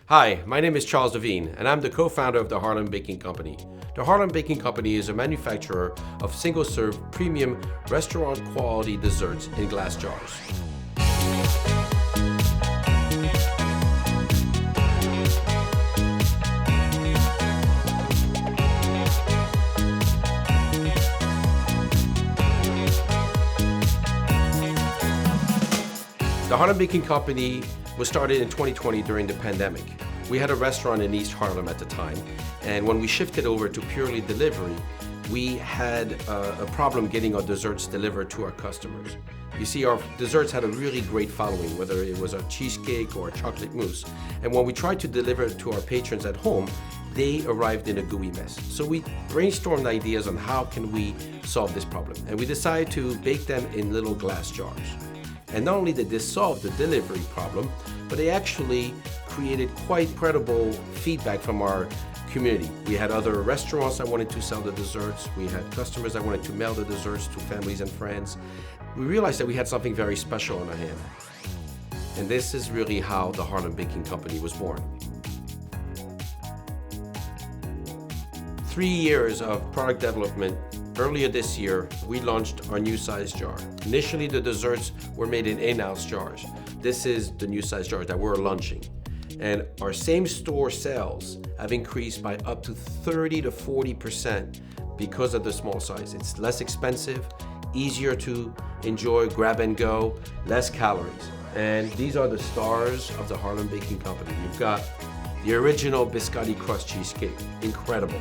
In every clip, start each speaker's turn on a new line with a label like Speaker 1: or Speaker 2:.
Speaker 1: Hi, my name is Charles Devine, and I'm the co-founder of the Harlem Baking Company. The Harlem Baking Company is a manufacturer of single-serve premium restaurant-quality desserts in glass jars. The Harlem Baking Company was started in 2020 during the pandemic. We had a restaurant in East Harlem at the time, and when we shifted over to purely delivery, we had a problem getting our desserts delivered to our customers. You see, our desserts had a really great following, whether it was a cheesecake or a chocolate mousse. And when we tried to deliver it to our patrons at home, they arrived in a gooey mess. So we brainstormed ideas on how can we solve this problem. And we decided to bake them in little glass jars. And not only did this solve the delivery problem, but they actually created quite credible feedback from our community. We had other restaurants that wanted to sell the desserts. We had customers that wanted to mail the desserts to families and friends. We realized that we had something very special on our hand. And this is really how the Harlem Baking Company was born. 3 years of product development. Earlier this year, we launched our new size jar. Initially, the desserts were made in 1-ounce jars. This is the new size jar that we're launching. And our same store sales have increased by up to 30 to 40% because of the small size. It's less expensive, easier to enjoy, grab and go, less calories. And these are the stars of the Harlem Baking Company. You've got the original biscotti crust cheesecake, incredible.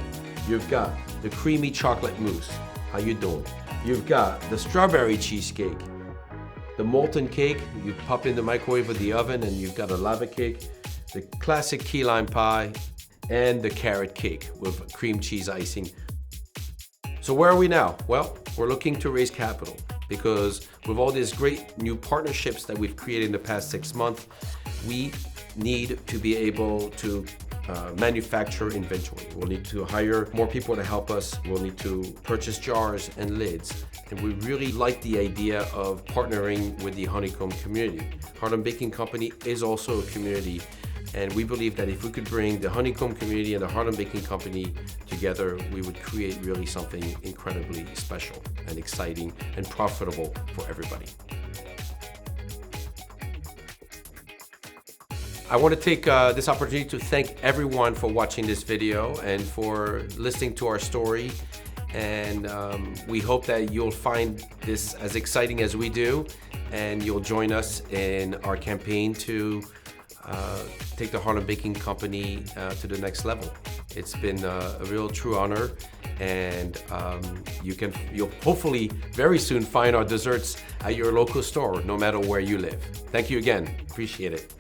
Speaker 1: You've got the creamy chocolate mousse, how you doing? You've got the strawberry cheesecake, the molten cake, you pop in the microwave or the oven and you've got a lava cake, the classic key lime pie, and the carrot cake with cream cheese icing. So where are we now? Well, we're looking to raise capital because with all these great new partnerships that we've created in the past 6 months, we need to be able to manufacture inventory. We'll need to hire more people to help us. We'll need to purchase jars and lids. And we really like the idea of partnering with the honeycomb community. Harlem Baking Company is also a community, and we believe that if we could bring the honeycomb community and the Harlem Baking Company together, we would create really something incredibly special and exciting and profitable for everybody. I want to take this opportunity to thank everyone for watching this video and for listening to our story. And we hope that you'll find this as exciting as we do, and you'll join us in our campaign to take the Harlem Baking Company to the next level. It's been a real true honor, and you'll hopefully very soon find our desserts at your local store, no matter where you live. Thank you again. Appreciate it.